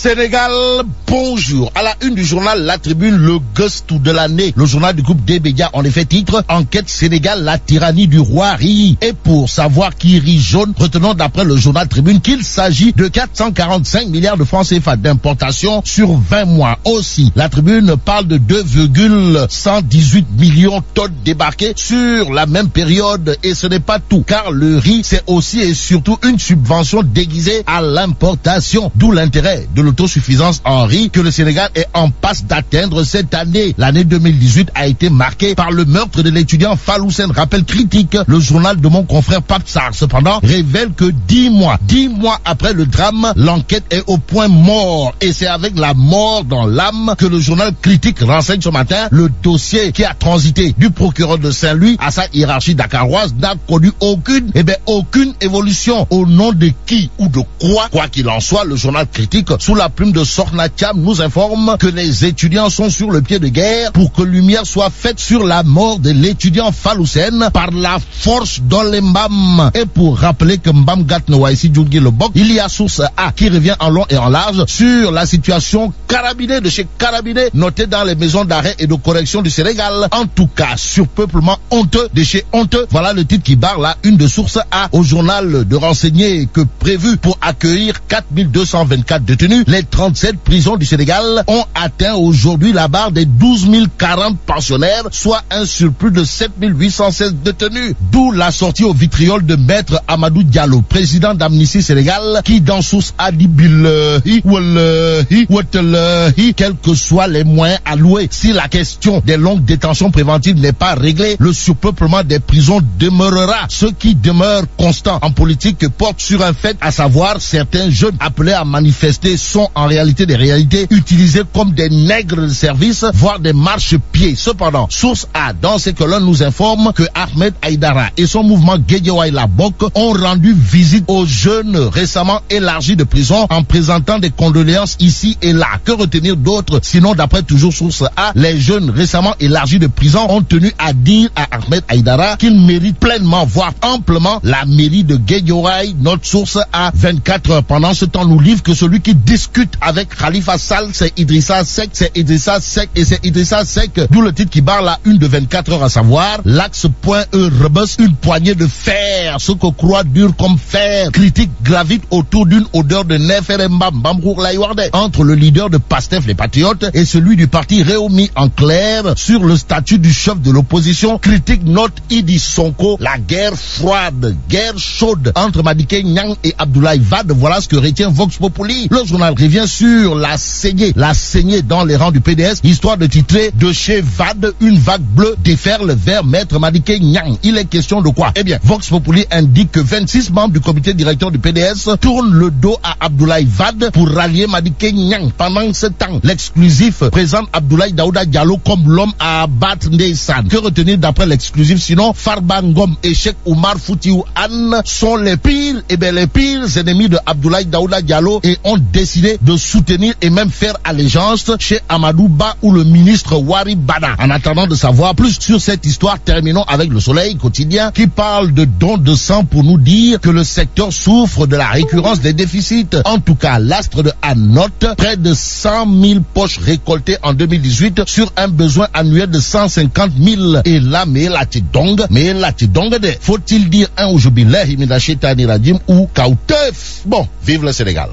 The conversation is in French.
Sénégal, bonjour. À la une du journal La Tribune, le gust de l'année. Le journal du groupe des médias en effet titre Enquête Sénégal, la tyrannie du roi rit. Et pour savoir qui rit jaune, retenons d'après le journal Tribune qu'il s'agit de 445 milliards de francs CFA d'importation sur 20 mois. Aussi, la Tribune parle de 2,118 millions de tonnes débarquées sur la même période. Et ce n'est pas tout, car le riz, c'est aussi et surtout une subvention déguisée à l'importation. D'où l'intérêt de l'autosuffisance en riz que le Sénégal est en passe d'atteindre cette année. L'année 2018 a été marquée par le meurtre de l'étudiant Fallou Sène. Rappel critique, le journal de mon confrère Pape Sarr, cependant, révèle que 10 mois après le drame, l'enquête est au point mort. Et c'est avec la mort dans l'âme que le journal critique renseigne ce matin le dossier qui a transité du procureur de Saint-Louis à sa hiérarchie dakaroise n'a connu aucune évolution. Au nom de qui ou de quoi qu'il en soit, le journal critique sous la plume de Sorna Thiam nous informe que les étudiants sont sur le pied de guerre pour que lumière soit faite sur la mort de l'étudiant Fallou Sène par la force dans les Mbam. Et pour rappeler que Mbam Gatnewaïsi Djungi le Bok, il y a source A qui revient en long et en large sur la situation carabinée de chez Carabinés notée dans les maisons d'arrêt et de correction du Sénégal. En tout cas, surpeuplement honteux de chez honteux. Voilà le titre qui barre la une de source A. Au journal de renseigner que prévu pour accueillir 4224 détenus, les 37 prisons du Sénégal ont atteint aujourd'hui la barre des 12 040 pensionnaires, soit un surplus de 7816 détenus. D'où la sortie au vitriol de Maître Amadou Diallo, président d'Amnesty Sénégal, qui dans source a dit billahi, wallahi, watalahi, quels que soient les moyens alloués, si la question des longues détentions préventives n'est pas réglée, le surpeuplement des prisons demeurera. Ce qui demeure constant en politique porte sur un fait, à savoir certains jeunes appelés à manifester sont en réalité des réalités utilisées comme des nègres de service, voire des marche-pieds. Cependant, source A dans ces colonnes nous informe que Ahmed Aïdara et son mouvement Guédiawaye la Bok ont rendu visite aux jeunes récemment élargis de prison en présentant des condoléances ici et là. Que retenir d'autre? Sinon, d'après toujours source A, les jeunes récemment élargis de prison ont tenu à dire à Ahmed Aïdara qu'il mérite pleinement, voire amplement, la mairie de Guédiawaye. Notre source A 24 heures. Pendant ce temps, nous livre que celui qui discute avec Khalifa Sall, c'est Idrissa Seck, d'où le titre qui barre la une de 24 heures, à savoir l'axe point E Rebus, une poignée de fer, ce que croit dur comme fer. Critique gravite autour d'une odeur de Neferembam Bambour Laïwardé entre le leader de Pastef les Patriotes et celui du parti Réumi en clair sur le statut du chef de l'opposition. Critique note Idi Sonko, la guerre froide, guerre chaude entre Madické Niang et Abdoulaye Wade. Voilà ce que retient Vox Populi. Le journal revient sur la saignée dans les rangs du PDS, histoire de titrer de chez Wade, une vague bleue déferle vers Maître Madické Niang. Il est question de quoi? Eh bien, Vox Populi indique que 26 membres du comité directeur du PDS tournent le dos à Abdoulaye Wade pour rallier Madické Niang. Pendant ce temps, l'exclusif présente Abdoulaye Daouda Diallo comme l'homme à abattre Ndeysaan. Que retenir d'après l'exclusif? Sinon, Farba Ngom et Cheikh Oumar Foutiyou Anne sont les pires ennemis de Abdoulaye Daouda Diallo et ont décidé de soutenir et même faire allégeance chez Amadou Ba ou le ministre Wari Bada. En attendant de savoir plus sur cette histoire, terminons avec le Soleil quotidien qui parle de dons de sang pour nous dire que le secteur souffre de la récurrence des déficits. En tout cas, l'astre de Anne note près de 100 000 poches récoltées en 2018 sur un besoin annuel de 150 000. Et là, mais la tidong de. Faut-il dire un ou jubilahi mina shetani rajim ou kautef? Bon, vive le Sénégal.